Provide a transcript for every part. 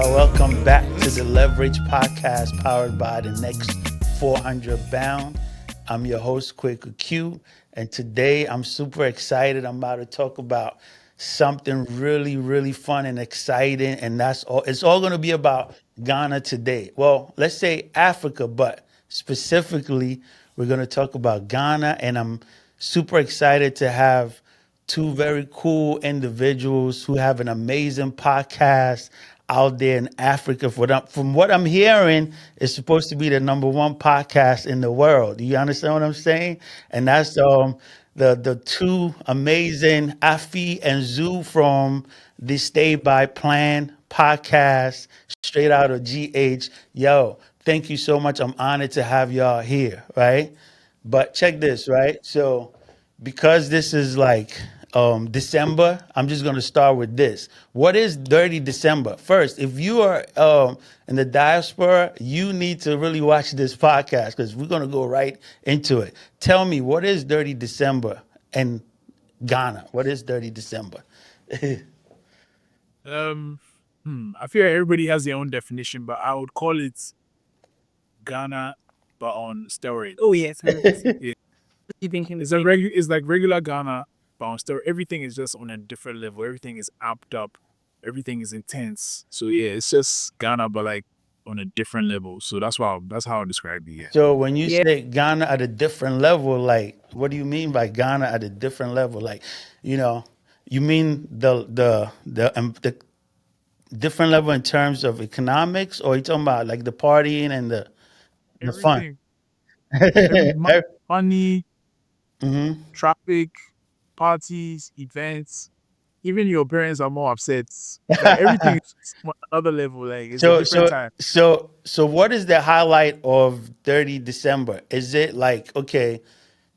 Welcome back to the LEVRAGE Podcast powered by the next 400 Bound. I'm your host, Kweku Q, and today I'm super excited. I'm about to talk about something really, really fun and exciting, and that's all. It's all going to be about Ghana today. Well, let's say Africa, but specifically, we're going to talk about Ghana, and I'm super excited to have two very cool individuals who have an amazing podcast out there in Africa. From what I'm hearing, it's supposed to be the number one podcast in the world. Do you understand what I'm saying? And that's the two amazing Afi and Zoo from the Stay by Plan podcast, straight out of GH. Yo, thank you so much. I'm honored to have y'all here, right? But check this, right? So because this is like December, I'm just gonna start with this. What is Dirty December? First, if you are in the diaspora, you need to really watch this podcast because we're gonna go right into it. Tell me, what is Dirty December in Ghana? What is Dirty December? Um, I feel everybody has their own definition, but I would call it Ghana, but on steroids. Oh yes, 100%. Yeah. You thinking the It's same? it's like regular Ghana, but on steroids. Everything is just on a different level. Everything is amped up. Everything is intense. So yeah, it's just Ghana, but like on a different level. So that's how I describe it. Yeah. So when you Yeah. say Ghana at a different level, like what do you mean by Ghana at a different level? Like, you know, you mean the different level in terms of economics, or you talking about like the partying and the fun? Everything. Money, Hmm. traffic, parties, events. Even your parents are more upset. Like everything is on another level. Like it's a So different so time. so what is the highlight of 30 December? Is it like, okay,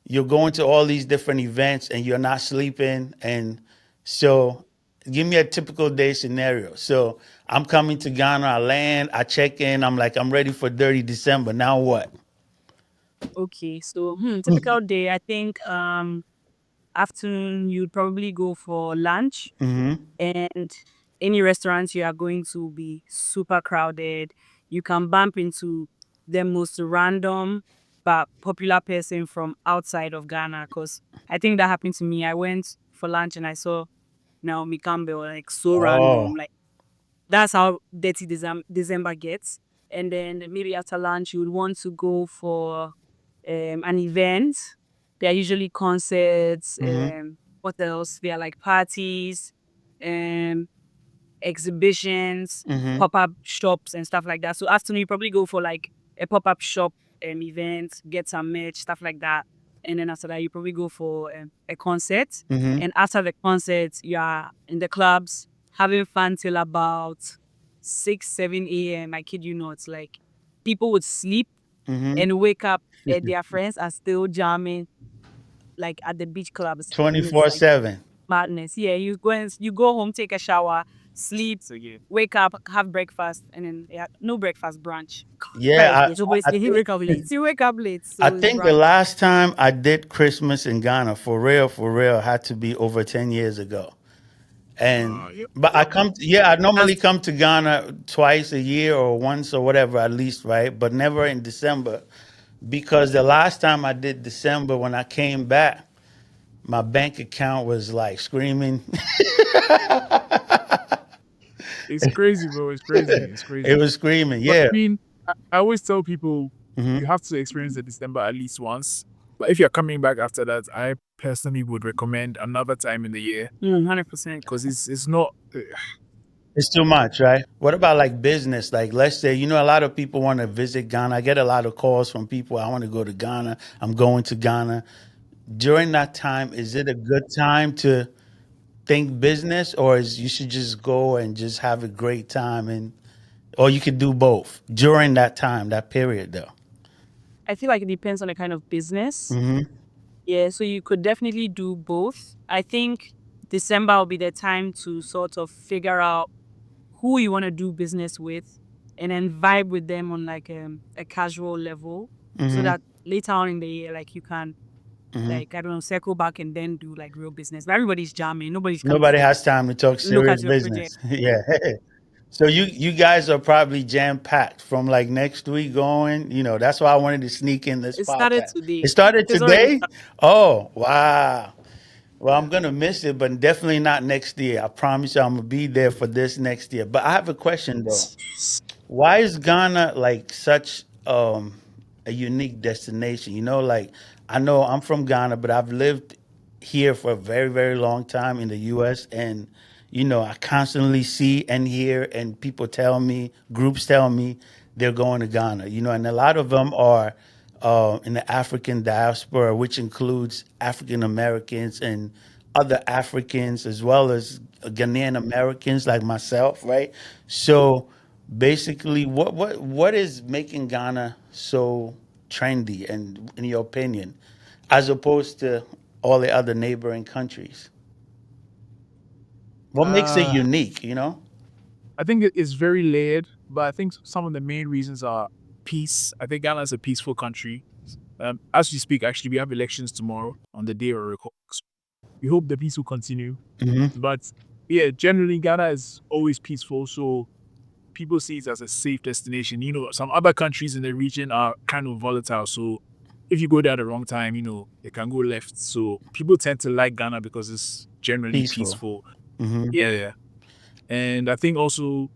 you're going to all these different events and you're not sleeping, and so give me a typical day scenario. So I'm coming to Ghana, I land, I check in, I'm like, I'm ready for 30 December. Now what? Okay, so typical day. I think afternoon you'd probably go for lunch, Mm-hmm. and any restaurants you are going to be super crowded. You can bump into the most random but popular person from outside of Ghana. Cause I think that happened to me. I went for lunch and I saw Naomi Campbell, like so Oh. random. Like that's how dirty December gets. And then maybe after lunch, you would want to go for an event. There are usually concerts. Mm-hmm. What else? There are like parties, um, exhibitions, Mm-hmm. pop-up shops and stuff like that. So afternoon, you probably go for like a pop-up shop event, get some merch, stuff like that. And then after that, you probably go for a concert. Mm-hmm. And after the concert, you are in the clubs having fun till about 6, 7 a.m. I kid you not. Like people would sleep Mm-hmm. and wake up and their friends are still jamming like at the beach clubs. And it's like 24/7. madness. Yeah, you go home, take a shower, sleep, So yeah. wake up, have breakfast, and then no breakfast, brunch. Yeah, So basically, I you wake up late. You wake up late, I so it's think the brunch. last time I did Christmas in Ghana for real, had to be over 10 years ago. And Yep. but I normally That's come to Ghana twice a year or once or whatever at least, right? But never in December because the last time I did December when I came back, my bank account was like screaming. It's crazy, bro. It's crazy. It's It crazy. was screaming. But Yeah. I mean, I always tell people Hmm. you have to experience the December at least once. But if you're coming back after that, I personally would recommend another time in the year 100%. because it's not. It's too much, right? What about like business? Like, let's say, a lot of people want to visit Ghana. I get a lot of calls from people. I want to go to Ghana. I'm going to Ghana. During that time, is it a good time to think business, or is you should just go and just have a great time, and or you could do both during that time, that period, though? I feel like it depends on the kind of business. Hmm. Yeah, so you could definitely do both. I think December will be the time to sort of figure out who you want to do business with and then vibe with them on like a casual level so Hmm. that later on in the year, like you can, Hmm. like, I don't know, circle back and then do like real business. But everybody's jamming. Nobody's come Nobody to has time to talk look serious at your project. business. Yeah. So you guys are probably jam packed from like next week going. That's why I wanted to sneak in this It started podcast. It today. started It's already today. Oh wow. Well, I'm gonna miss it, but definitely not next year. I promise you, I'm gonna be there for this next year. But I have a question though. Why is Ghana like such a unique destination? Like I know I'm from Ghana, but I've lived here for a very, very long time in the US, and I constantly see and hear and people tell me, groups tell me they're going to Ghana, and a lot of them are in the African diaspora, which includes African Americans and other Africans as well as Ghanaian Americans like myself, right? So basically, what is making Ghana so trendy, and in your opinion, as opposed to all the other neighboring countries? What makes it Uh, unique? I think it's very layered, but I think some of the main reasons are peace. I think Ghana is a peaceful country. As we speak, actually, we have elections tomorrow on the day of record. We hope the peace will continue. Hmm. But yeah, generally, Ghana is always peaceful. So people see it as a safe destination. Some other countries in the region are kind of volatile. So if you go there at the wrong time, it can go left. So people tend to like Ghana because it's generally Peaceful. peaceful. Hmm. Yeah, yeah. And I think also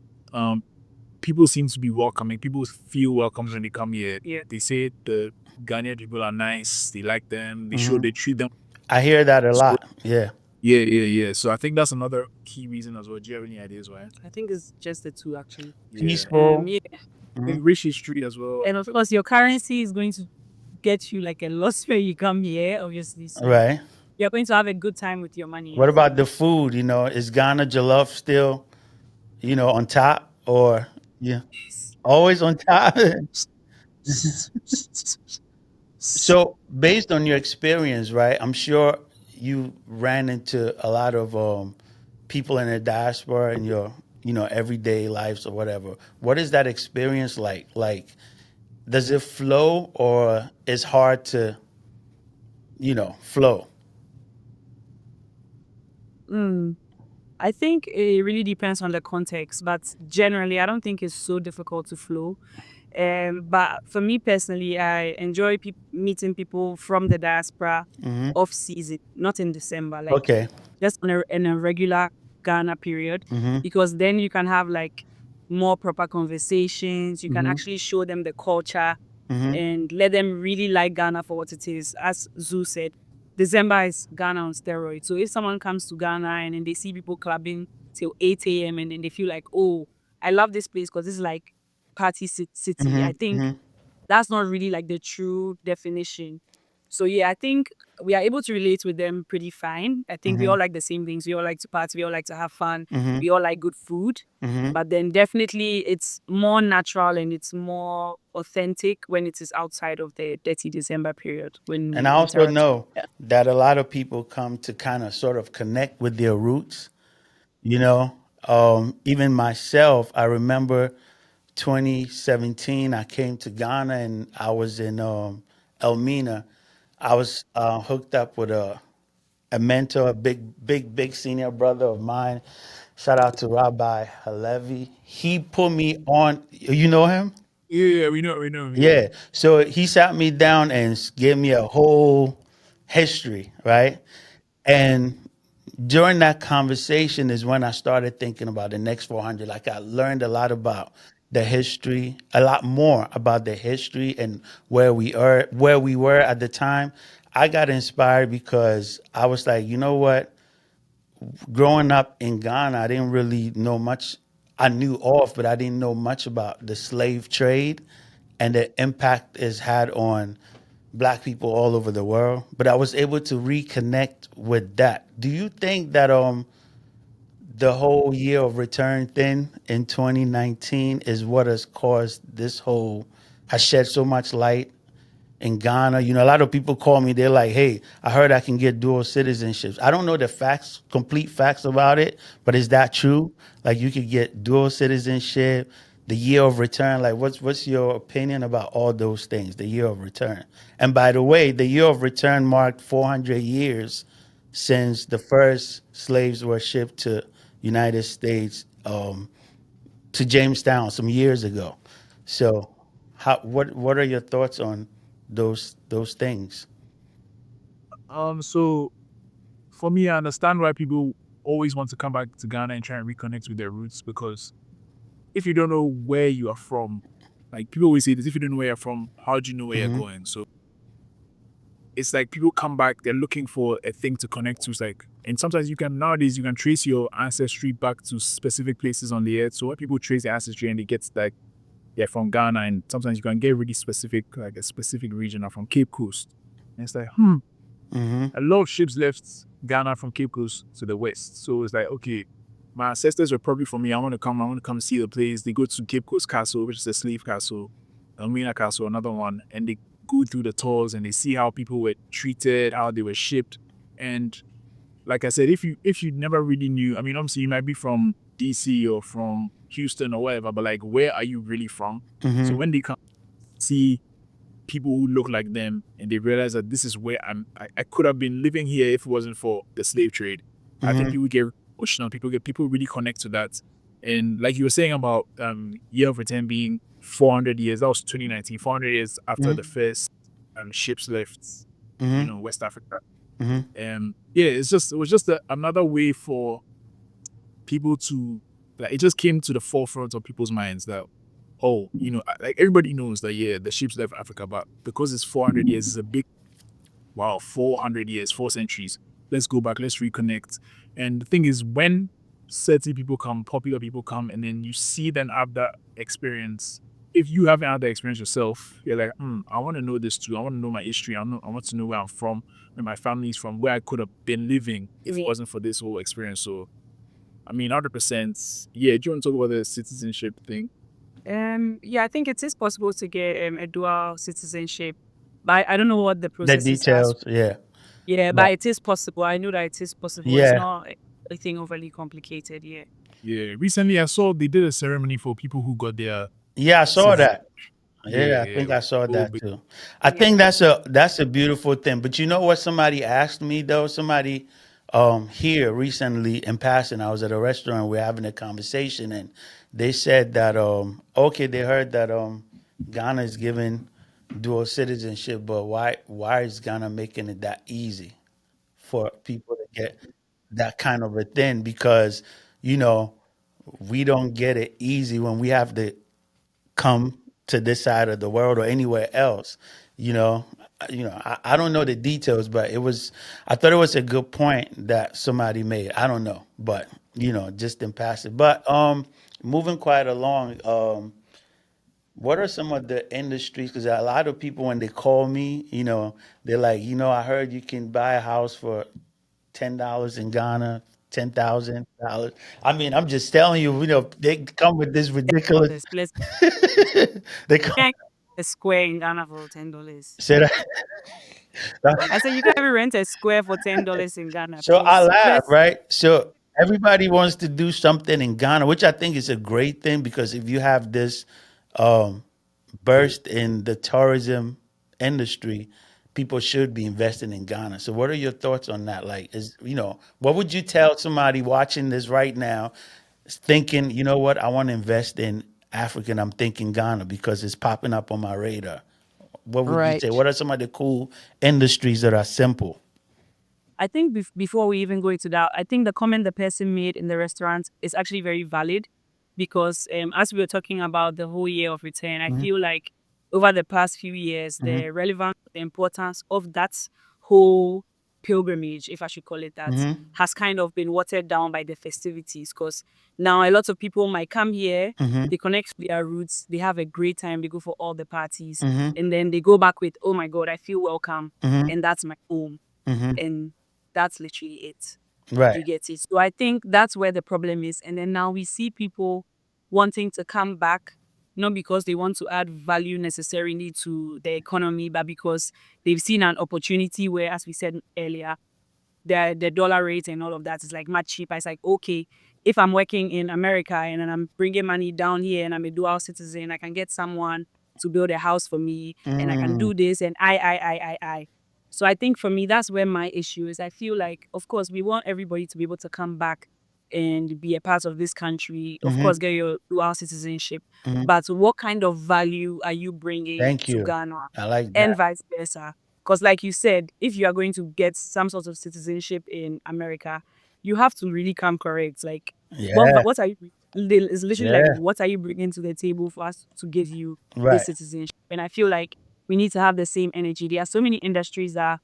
people seem to be welcoming. People feel welcome when they come here. yeah. They say the Ghanaian people are nice. They like them. They show Hmm. they treat them. I hear that a So lot. Yeah. yeah, yeah, yeah. So I think that's another key reason as well. Do you have any ideas why? I think it's just the two actually. Yeah. Peaceful. Yeah. I Hmm. think rich history as well. And of course your currency is going to get you like a loss when you come here, obviously. So Right. you're going to have a good time with your money. What about the food? Is Ghana jollof still, on top, or yeah, always on top? So, based on your experience, right? I'm sure you ran into a lot of people in the diaspora in your, everyday lives or whatever. What is that experience like? Like, does it flow, or it's hard to, flow? Mm. I think it really depends on the context, but generally, I don't think it's so difficult to flow. But for me personally, I enjoy meeting people from the diaspora Hmm. off season, not in December, like Okay. just in a regular Ghana period, Hmm. because then you can have like more proper conversations. You can Hmm. actually show them the culture Hmm. and let them really like Ghana for what it is. As Zoo said, December is Ghana on steroids. So if someone comes to Ghana and then they see people clubbing till 8 a.m. and then they feel like, oh, I love this place because it's like party city, Hmm. I think Hmm. that's not really like the true definition. So yeah, I think we are able to relate with them pretty fine. I think we Hmm. all like the same things. We all like to party. We all like to have fun. Hmm. We all like good food. Hmm. But then definitely it's more natural and it's more authentic when it is outside of the dirty December period when And we I also interact. know that a lot of people come to kind of sort of connect with their roots. You know, Even myself, I remember 2017, I came to Ghana and I was in Elmina. I was hooked up with a mentor, a big, big, big senior brother of mine. Shout out to Rabbi Halevi. He put me on, you know him? Yeah, yeah, we know, yeah. Yeah. So he sat me down and gave me a whole history, right? And during that conversation is when I started thinking about the next 400. Like I learned a lot about the history, a lot more about the history and where we were at the time. I got inspired because I was like, you know what? Growing up in Ghana, I didn't really know much. I knew of, but I didn't know much about the slave trade and the impact it's had on black people all over the world. But I was able to reconnect with that. Do you think that the whole year of return thing in 2019 is what has caused has shed so much light in Ghana? A lot of people call me. They're like, "Hey, I heard I can get dual citizenships." I don't know the facts, complete facts about it, but is that true? Like, you could get dual citizenship, the year of return. Like, what's your opinion about all those things? The year of return. And by the way, the year of return marked 400 years since the first slaves were shipped to United States. to Jamestown some years ago. So, what are your thoughts on those things? So for me, I understand why people always want to come back to Ghana and try and reconnect with their roots, because if you don't know where you are from, like people always say this, if you don't know where you're from, how do you know where you're Mm-hmm. going? So it's like people come back, they're looking for a thing to connect to. It's like, and sometimes nowadays you can trace your ancestry back to specific places on the earth. So when people trace their ancestry and they get like they're from Ghana, and sometimes you can get really specific, like a specific region or from Cape Coast. And it's like, Mm-hmm. a lot of ships left Ghana from Cape Coast to the west. So it's like, okay, my ancestors were probably from me. I want to come see the place. They go to Cape Coast Castle, which is a slave castle, Elmina Castle, another one, and they go through the tours and they see how people were treated, how they were shipped. And like I said, if you never really knew, I mean, obviously you might be from DC or from Houston or whatever, but like, where are you really from? So Mm-hmm. when they come see people who look like them and they realize that this is where I could have been living here if it wasn't for the slave trade. I think Mm-hmm. people get emotional. People really connect to that. And like you were saying about year of return being 400 years, that was 2019, 400 years after the Mm-hmm. first ships left, Mm-hmm. West Africa. Mm-hmm. Yeah, it was just another way for people to, like, it just came to the forefront of people's minds that, oh, like everybody knows that, yeah, the ships left Africa, but because it's 400 years, it's a big, wow, 400 years, 4 centuries. Let's go back, let's reconnect. And the thing is, when certain people come, popular people come, and then you see them have that experience, if you haven't had that experience yourself, you're like, I want to know this too. I want to know my history. I want to know where I'm from, where my family's from, where I could have been living if it wasn't for this whole experience. So I mean, 100%. Yeah, do you want to talk about the citizenship thing? Yeah, I think it is possible to get a dual citizenship, but I don't know what the The process is as. details, yeah, Yeah, but but it is possible. I know that it is possible. It's yeah, not anything overly complicated. Yeah. Yeah, recently I saw they did a ceremony for people who got their yeah, I saw citizen. that. Yeah, Yeah, I yeah, think I saw oh, that big. too. I Yeah. think that's a beautiful thing. But you know what somebody asked me though? Somebody here recently in passing, I was at a restaurant, we're having a conversation and they said that okay, they heard that Ghana is giving dual citizenship, but why is Ghana making it that easy for people to get that kind of a thing? Because, you know, we don't get it easy when we have to come to this side of the world or anywhere else. You know, I don't know the details, but I thought it was a good point that somebody made. I don't know, but just in passing. But moving quite along, what are some of the industries? Because a lot of people, when they call me, they're like, I heard you can buy a house for $10 in Ghana, $10,000. I mean, I'm just telling you, they come with this ridiculous. Dollars plus They come can't get a square in Ghana for $10. say that. I said you can't even rent a square for $10 in Ghana, So I please. laugh, Plus, right? So everybody wants to do something in Ghana, which I think is a great thing because if you have this um, burst in the tourism industry, people should be investing in Ghana. So what are your thoughts on that? Like, what would you tell somebody watching this right now, thinking, you know what, I want to invest in Africa and I'm thinking Ghana because it's popping up on my radar. What would you say? right. What are some of the cool industries that are simple? I think before we even go into that, I think the comment the person made in the restaurant is actually very valid because as we were talking about the whole year of return, I Hmm. feel like over the past few years, Hmm. the relevance, the importance of that whole pilgrimage, if I should call it that, Hmm. has kind of been watered down by the festivities because now a lot of people might come here, Hmm. they connect with their roots, they have a great time, they go for all the parties, Hmm. and then they go back with, oh my God, I feel welcome, Hmm. and that's my home. Hmm. And that's literally it. Right. You get it. So I think that's where the problem is. And then now we see people wanting to come back, not because they want to add value necessarily to the economy, but because they've seen an opportunity where, as we said earlier, the dollar rate and all of that is like much cheaper. It's like, okay, if I'm working in America and then I'm bringing money down here and I'm a dual citizen, I can get someone to build a house for me and I can Mm. do this and I. So I think for me, that's where my issue is. I feel like, of course, we want everybody to be able to come back and be a part of this country. Of Mm-hmm. course, get your dual citizenship. Mm-hmm. But what kind of value are you bringing Thank to you. Ghana? I like And that. vice versa. Because, like you said, if you are going to get some sort of citizenship in America, you have to really come correct. Like, Yeah. what are you? It's literally like, Yeah. what are you bringing to the table for us to give you this Right. citizenship? And I feel like we need to have the same energy. There are so many industries that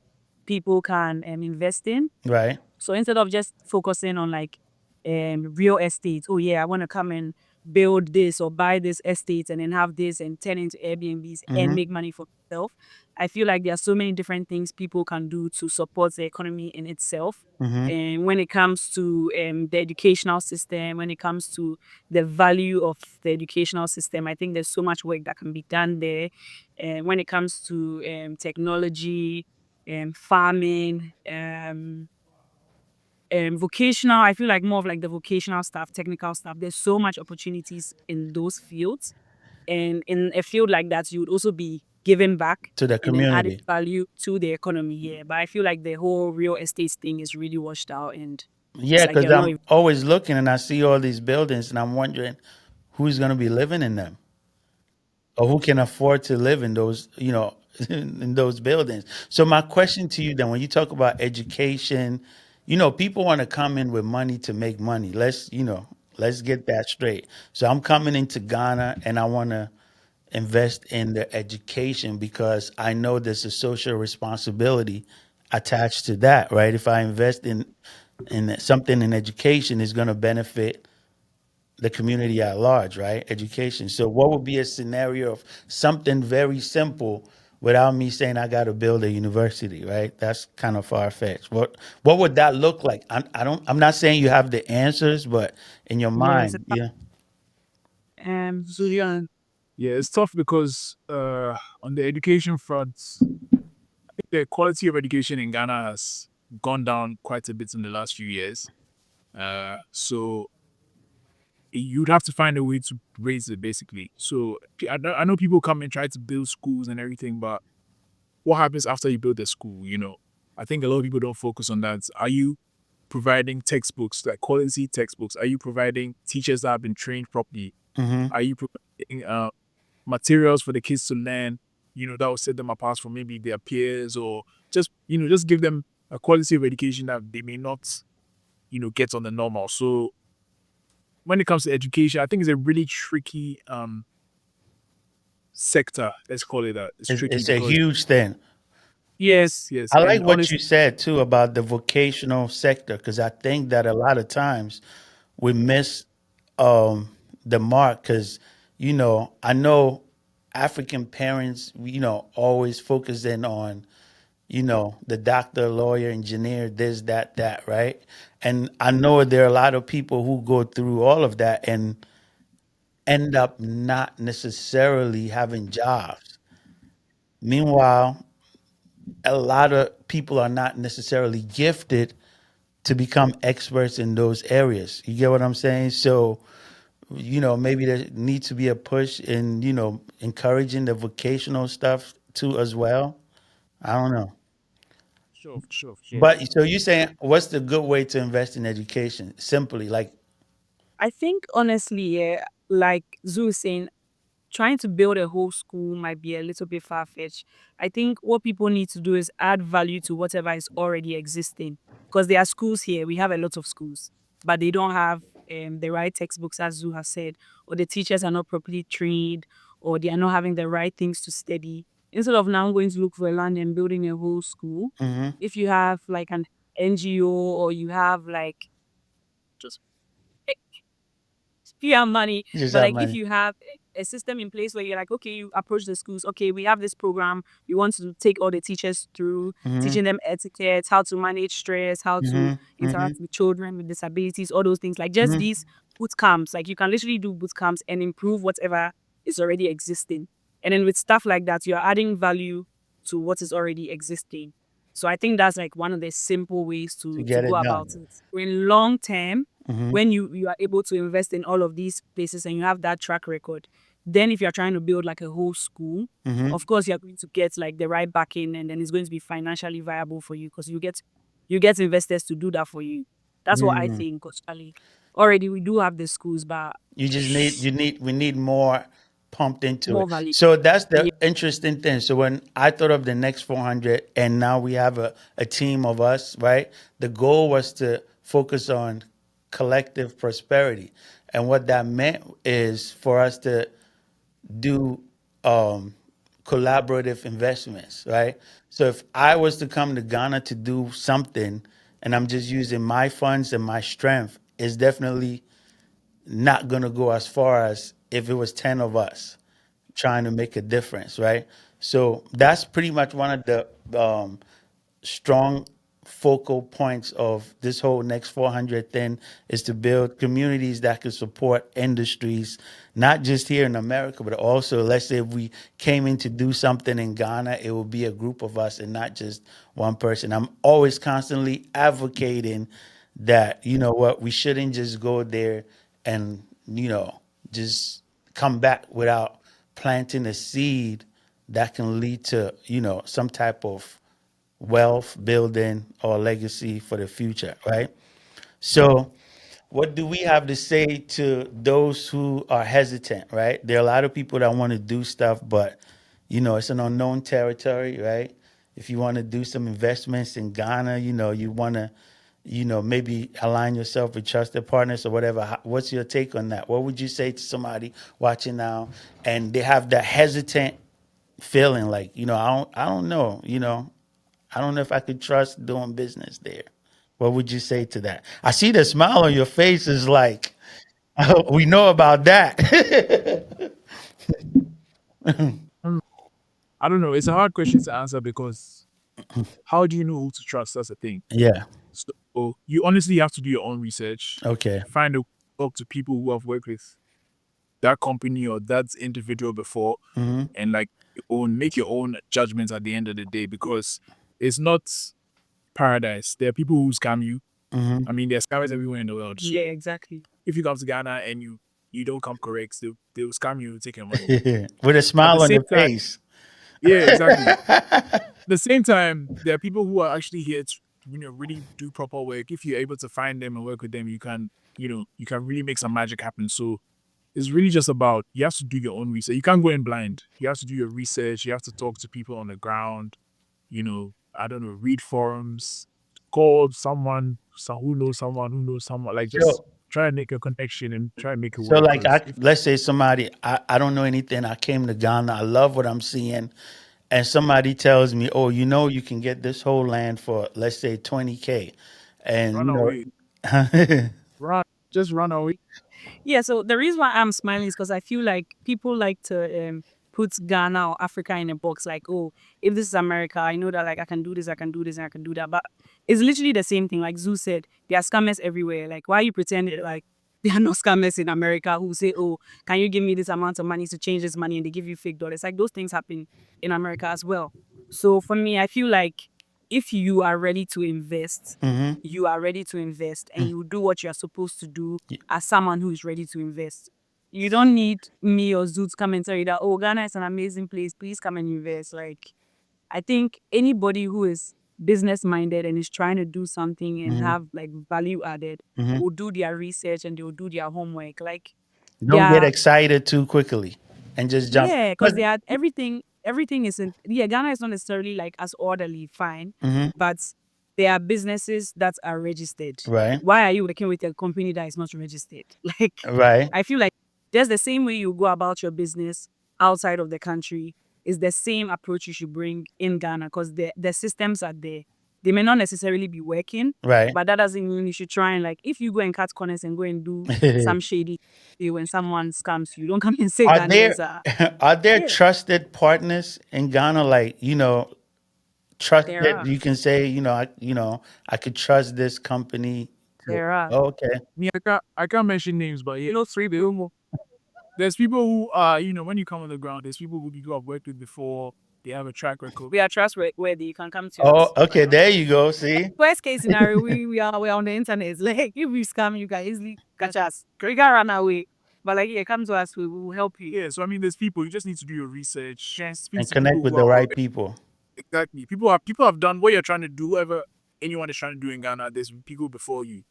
people can invest in. Right. So instead of just focusing on like real estate, oh yeah, I want to come and build this or buy this estate and then have this and turn into Airbnbs and Mm-hmm. make money for myself. I feel like there are so many different things people can do to support the economy in itself. Mm-hmm. And when it comes to the educational system, when it comes to the value of the educational system, I think there's so much work that can be done there. And when it comes to technology, farming, vocational, I feel like more of like the vocational stuff, technical stuff. There's so much opportunities in those fields. And in a field like that, you would also be giving back To the and then adding community. value to the economy here. But I feel like the whole real estate thing is really washed out and Yeah, it's like because you're not I'm even always looking and I see all these buildings and I'm wondering who's going to be living in them or who can afford to live in those, in those buildings. So my question to you then, when you talk about education, people want to come in with money to make money. Let's get that straight. So I'm coming into Ghana and I want to invest in their education because I know there's a social responsibility attached to that, right? If I invest in something in education, is going to benefit the community at large, right? Education. So, what would be a scenario of something very simple without me saying I got to build a university, right? That's kind of far fetched. What would that look like? I'm not saying you have the answers, but in your yes. mind, yeah. Zurian. Yeah, it's tough because on the education front, the quality of education in Ghana has gone down quite a bit in the last few years. So you'd have to find a way to raise it basically. So I know people come and try to build schools and everything, but what happens after you build the school? I think a lot of people don't focus on that. Are you providing textbooks, like quality textbooks? Are you providing teachers that have been trained properly? Mm-hmm. Are you providing materials for the kids to learn? That will set them apart from maybe their peers, or just give them a quality of education that they may not, get on the normal. So when it comes to education, I think it's a really tricky sector. Let's call it that. It's tricky It's a because huge thing. yes, I like and what you honestly, said too about the vocational sector because I think that a lot of times we miss um, the mark because I know African parents always focus in on the doctor, lawyer, engineer, this, that, right? And I know there are a lot of people who go through all of that and end up not necessarily having jobs. Meanwhile, a lot of people are not necessarily gifted to become experts in those areas. You get what I'm saying? So, maybe there needs to be a push in, encouraging the vocational stuff too as well. I don't know. sure, sure. But so you're saying what's the good way to invest in education? Simply like I think honestly, yeah, like Zoo is saying, trying to build a whole school might be a little bit far fetched. I think what people need to do is add value to whatever is already existing. Because there are schools here, we have a lot of schools, but they don't have the right textbooks, as Zoo has said, or the teachers are not properly trained, or they are not having the right things to study. Instead of now going to look for a land and building a whole school, mhm, if you have like an NGO or you have like just if you have money, you just but have like if money. you have a system in place where you're like, okay, you approach the schools, okay, we have this program, we want to take all the teachers through Mhm, teaching them etiquette, how to manage stress, how to mhm, interact mhm, with children with disabilities, all those things, like just mhm. these boot camps. Like you can literally do boot camps and improve whatever is already existing. And then with stuff like that, you're adding value to what is already existing. So I think that's like one of the simple ways To to get go it about done. it. In long term, Mhm, when you are able to invest in all of these places and you have that track record, then if you're trying to build like a whole school, mhm. of course you're going to get like the right backing and then it's going to be financially viable for you because you get investors to do that for you. That's what I think. Actually, already we do have the schools, but You just we need more pumped into more it. value. So that's Yeah, the interesting thing. So when I thought of the next 400 and now we have a team of us, right? The goal was to focus on collective prosperity. And what that meant is for us to do um, collaborative investments, right? So if I was to come to Ghana to do something and I'm just using my funds and my strength, it's definitely not going to go as far as if it was 10 of us trying to make a difference, right? So that's pretty much one of the strong focal points of this whole next 400 thing is to build communities that can support industries, not just here in America, but also, let's say if we came in to do something in Ghana, it would be a group of us and not just one person. I'm always constantly advocating that, you know what, we shouldn't just go there and, just come back without planting a seed that can lead to, some type of wealth building or legacy for the future, right? So, what do we have to say to those who are hesitant, right? There are a lot of people that want to do stuff, but it's an unknown territory, right? If you want to do some investments in Ghana, you want to, maybe align yourself with trusted partners or whatever. What's your take on that? What would you say to somebody watching now and they have that hesitant feeling like, I don't know, I don't know if I could trust doing business there. What would you say to that? I see the smile on your face is like, we know about that. Mm, I don't know. It's a hard question to answer because how do you know who to trust? That's the thing. Yeah. So you honestly have to do your own research. Okay. Find a talk to people who have worked with that company or that individual before, Mm-hmm. and like make your own judgments at the end of the day, because it's not paradise. There are people who scam you. Mm-hmm. I mean, there's scammers everywhere in the world. yeah, exactly. If you come to Ghana and you don't come correct, they'll scam you, take your money. With a At the smile on same your time, face. yeah, exactly. At the same time, there are people who are actually here to really do proper work. If you're able to find them and work with them, you can really make some magic happen. So it's really just about, you have to do your own research. You can't go in blind. You have to do your research. You have to talk to people on the ground. I don't know, read forums, call someone who knows someone. Like, just So, try and make a connection and try and make it so work. like, Because if let's say somebody, I don't know anything. I came to Ghana. I love what I'm seeing. And somebody tells me, oh, you can get this whole land for, let's say, 20K. And, run away, run, just run away. Yeah, so the reason why I'm smiling is because I feel like people like to put Ghana or Africa in a box. Like, oh, if this is America, I know that like I can do this, I can do this, and I can do that. But it's literally the same thing. Like Zoo said, there are scammers everywhere. Like, why are you pretending like there are no scammers in America who say, oh, can you give me this amount of money to change this money, and they give you fake dollars? Like those things happen in America as well. So for me, I feel like if you are ready to invest, mm-hmm. you are ready to invest, and you do what you are supposed to do as someone who is ready to invest. You don't need me or Zoo to come and tell you that, oh, Ghana is an amazing place. Please come and invest. Like, I think anybody who is business minded and is trying to do something and Mm-hmm. have like value added Mm-hmm. will do their research and they will do their homework. Like, they Don't get are, excited too quickly and just jump. yeah, because But they are everything isn't, yeah, Ghana is not necessarily like as orderly, fine, mm-hmm. but there are businesses that are registered. Right. Why are you working with a company that is not registered? Like, Right. I feel like just the same way you go about your business outside of the country is the same approach you should bring in Ghana, because the systems are there. They may not necessarily be working, Right. but that doesn't mean you should try and like, if you go and cut corners and go and do some shady when someone scams you, don't come and say Are there Ghanaians are. are there Yeah, trusted partners in Ghana? Like, there trusted. are. You can say, I could trust this company. There are. Oh, okay. Me, I can't mention names, but yeah, three Bill. There's people who are, when you come on the ground, there's people who you have worked with before. They have a track record. We are trustworthy. You can come to Oh, us. okay. There you go. See. Worst case scenario, we're on the internet. It's like if we scam, you can easily catch us. We can run away. But like, yeah, come to us, we will help you. Yeah, so I mean, there's people. You just need to do your research. Speak And to people connect with who the are right already, people. exactly. People have done what you're trying to do. Whatever anyone is trying to do in Ghana, there's people before you.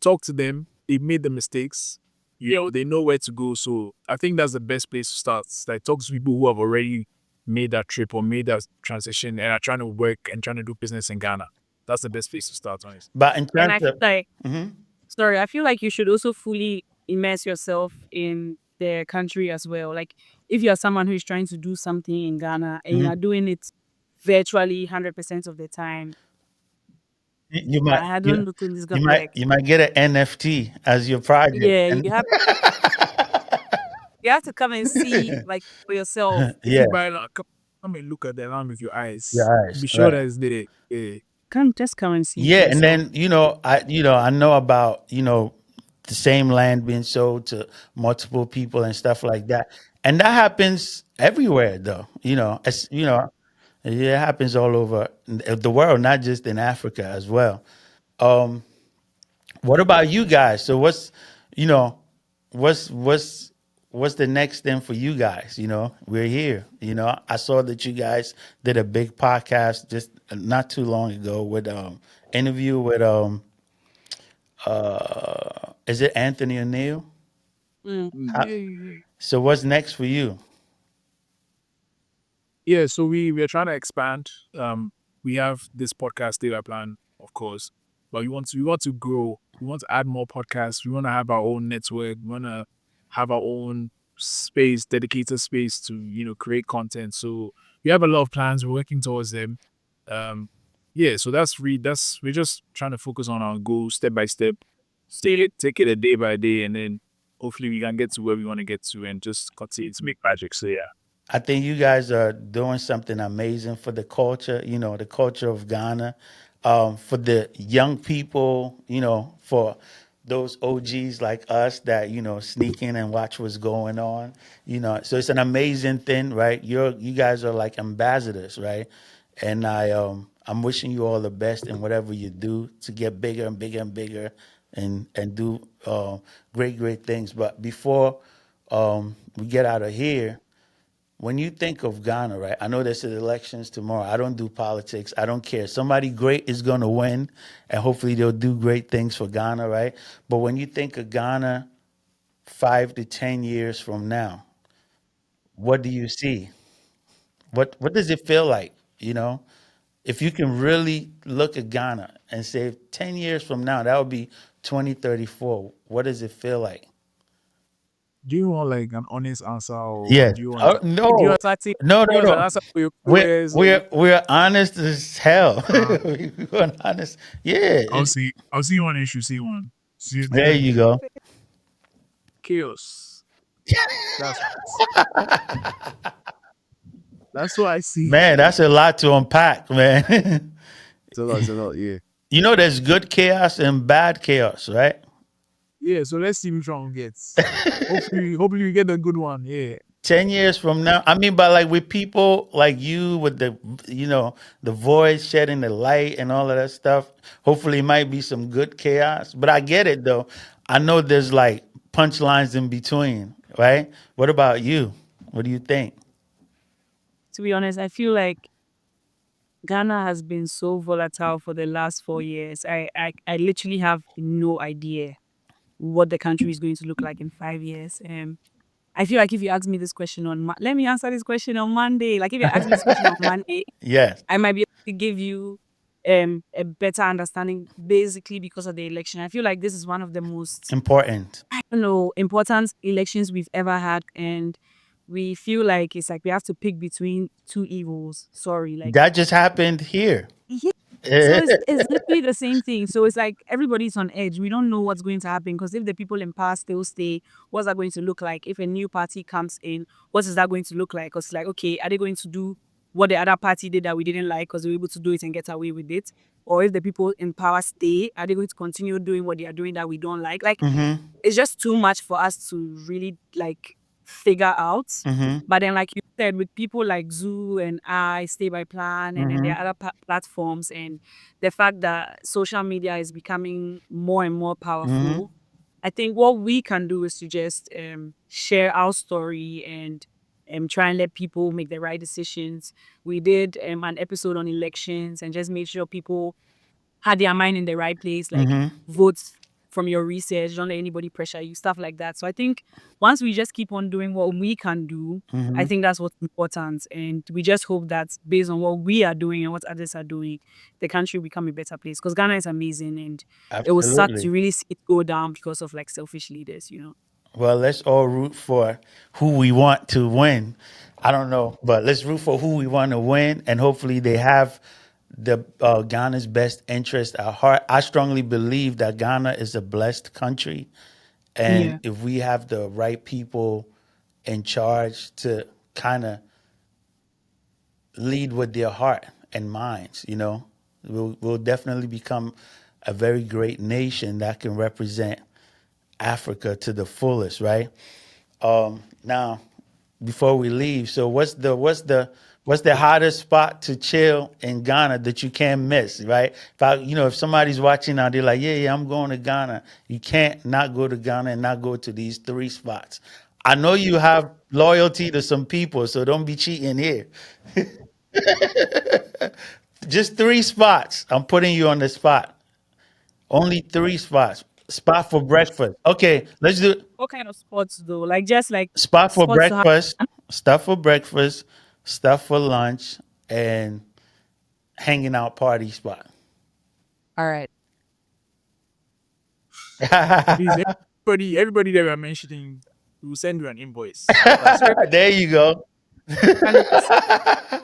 talk to them. They made the mistakes. They know where to go. So I think that's the best place to start. Like talk to people who have already made that trip or made that transition and are trying to work and trying to do business in Ghana. That's the best place to start, honestly. But in And terms I feel of, like, Mhm. sorry, I feel like you should also fully immerse yourself in their country as well. Like if you're someone who is trying to do something in Ghana and Mhm. you're doing it virtually 100% of the time, you might I don't look think this is you gonna might work. you might get an NFT as your project, Yeah, and you have to come and see like for yourself. If yeah, you buy like, come and look at the land with your eyes. your eyes, Be sure right? that it's there. Yeah. Come and see for Yeah, and yourself. then I know about the same land being sold to multiple people and stuff like that, and that happens everywhere, though. It happens all over the world, not just in Africa as well. Um, what about you guys? So you know, what's what's the next thing for you guys? We're here. I saw that you guys did a big podcast just not too long ago with interview with is it Anthony O'Neill? Mm. How, Yeah. so what's next for you? Yeah, so we are trying to expand. We have this podcast data plan, of course, but we want to grow. We want to add more podcasts. We want to have our own network. We want to have our own space, dedicated space to create content. So we have a lot of plans. We're working towards them. Um, yeah, so that's we're just trying to focus on our goals step by step. Take it a day by day, and then hopefully we can get to where we want to get to, and just continue to make magic. So yeah. I think you guys are doing something amazing for the culture, the culture of Ghana, for the young people, for those OGs like us that, sneak in and watch what's going on, So it's an amazing thing, right? You guys are like ambassadors, right? And I'm wishing you all the best in whatever you do to get bigger and bigger and bigger and do great things. But before we get out of here, when you think of Ghana, right? I know there's elections tomorrow. I don't do politics. I don't care. Somebody great is going to win, and hopefully they'll do great things for Ghana, right? But when you think of Ghana 5 to 10 years from now, what do you see? What does it feel like? If you can really look at Ghana and say 10 years from now, that would be 2034. What does it feel like? Do you want like an honest answer, or Yeah. do you want Oh, to? Do you no, want to take no, Do you no, want an no. answer for your We're followers? Or we're we're honest as hell. uh, We're honest. Yeah. I'll see one issue. See one. See There you go. chaos. That's that's what I see. Man, that's a lot to unpack, man. It's a lot. It's a lot. Yeah. There's good chaos and bad chaos, right? Yeah. So let's see which one gets. Hopefully we get a good one. Yeah. 10 years from now, I mean, but like with people like you, with the voice shedding the light and all of that stuff. Hopefully, it might be some good chaos. But I get it though. I know there's like punchlines in between, right? What about you? What do you think? to be honest, I feel like Ghana has been so volatile for the last 4 years. I literally have no idea what the country is going to look like in 5 years. I feel like if you ask me this question let me answer this question on Monday. Like if you ask me this question on Monday, Yes, I might be able to give you a better understanding basically because of the election. I feel like this is one of the most, important. I don't know, important elections we've ever had. And we feel like it's like we have to pick between two evils. Sorry. Like, That just happened here. yeah. So it's literally the same thing. So it's like everybody's on edge. We don't know what's going to happen because if the people in power still stay, what's that going to look like? If a new party comes in, what is that going to look like? Because it's like, okay, are they going to do what the other party did that we didn't like because they were able to do it and get away with it? Or if the people in power stay, are they going to continue doing what they are doing that we don't like? Like, Mm-hmm. it's just too much for us to really like figure out. Mm-hmm. But then, like you said, with people like Zoo and I, Stay by Plan, and then there Mm-hmm. are other platforms, and the fact that social media is becoming more and more Mm-hmm. powerful, I think what we can do is to just share our story and try and let people make the right decisions. We did an episode on elections and just made sure people had their mind in the right place, like Mm-hmm. vote from your research. Don't let anybody pressure you, stuff like that. So I think once we just keep on doing what we can do, I think that's what's important. And we just hope that based on what we are doing and what others are doing, the country will become a better place. Because Ghana is amazing, and it was sad Absolutely. to really see it go down because of like selfish leaders, Well, let's all root for who we want to win. I don't know, but let's root for who we want to win, and hopefully they have the Ghana's best interest at heart. I strongly believe that Ghana is a blessed country, and Yeah. if we have the right people in charge to kind of lead with their heart and minds, we'll definitely become a very great nation that can represent Africa to the fullest, right? Now, before we leave, so what's the hottest spot to chill in Ghana that you can't miss, right? If somebody's watching now, they're like, yeah, I'm going to Ghana. You can't not go to Ghana and not go to these 3 spots. I know you have loyalty to some people, so don't be cheating here. Just 3 spots. I'm putting you on the spot. Only 3 spots. Spot for breakfast. Okay, let's do What kind of sports though? Like just like spot for sports to have. breakfast, stuff for breakfast, stuff for lunch, and hanging out party spot. All right. Please, everybody that we're mentioning, we will send you an invoice. That's There you go. 100%.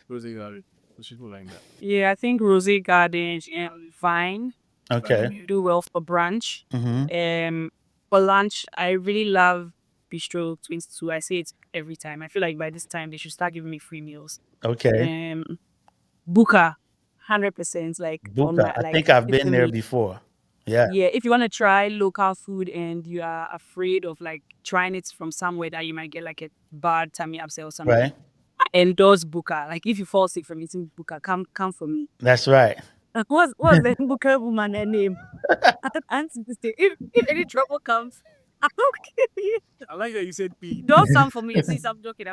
Rosé Garden. Those people like that. Yeah, I think Rosé Gardens and fine. Okay. Do well for brunch. Mm-hmm. For lunch, I really love Bistro 22. I say it every time. I feel like by this time they should start giving me free meals. Okay. Buka, 100%. Like on Buka. my I think like I've it's been a there me. before. Yeah. Yeah, if you want to try local food and you are afraid of like trying it from somewhere that you might get like a bad tummy upset or something, Right. I endorse Buka. Like if you fall sick from eating Buka, come for me. That's right. What's the Buka woman name? Answer this thing. If any trouble comes, I'll kill you. I like that you said P. Don't stand for me. Please, I'm joking.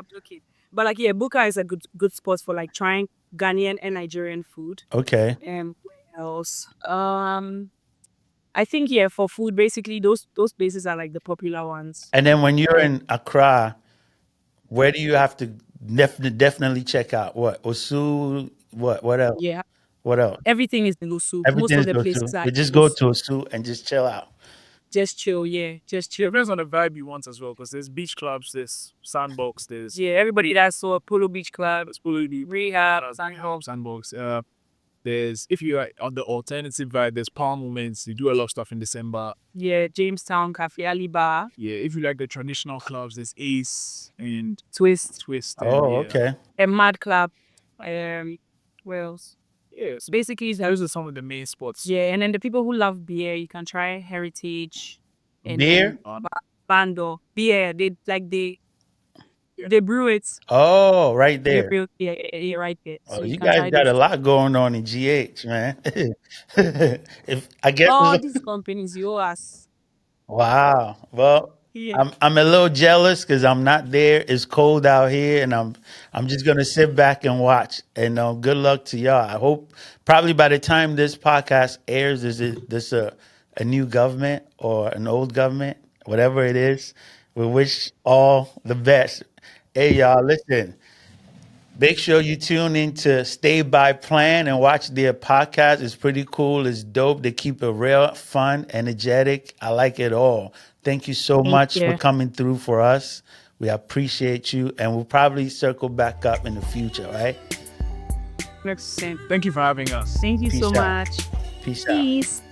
But like, yeah, Buka is a good spot for like trying Ghanaian and Nigerian food. Okay. Where else? I think yeah, for food, basically those places are like the popular ones. And then when you're in Accra, where do you have to definitely check out? What? Osu? What else? Yeah, What else? everything is in Osu. Most Everything of is the Osu. places are We just in go Osu. to Osu and just chill out. Just chill, yeah, just chill. Depends on the vibe you want as well, because there's beach clubs, there's sandbox, there's Yeah, everybody that saw Polo Beach Club, Polo Beach, Rehab, sandbox. There's, if you are on the alternative vibe, there's Palm Moments. They do a lot of stuff in December. yeah, Jamestown Cafe, Ali Bar, Yeah, if you like the traditional clubs, there's Ace and Twist, And, Oh, yeah. okay. and Mad Club. Where else? Yeah, so Basically, those are some of the main spots. yeah, and then the people who love beer, you can try Heritage and Beer? Bando. Beer, they brew it. Oh, right They there. brew yeah, right there. Oh, So you you can guys try got a those. lot going on in GH, man. If I guess All these companies, yours. wow. Well, Yeah. I'm a little jealous because I'm not there. It's cold out here, and I'm just gonna sit back and watch. And good luck to y'all. I hope probably by the time this podcast airs, is it this a new government or an old government, whatever it is. We wish all the best. Hey, y'all, listen. Make sure you tune in to Stay by Plan and watch their podcast. It's pretty cool. It's dope. They keep it real, fun, energetic. I like it all. Thank you so Thank much for you. coming through for us. We appreciate you, and we'll probably circle back up in the future, right? 100%. Thank you for having us. Thank you Peace so out. much. Peace out. Peace.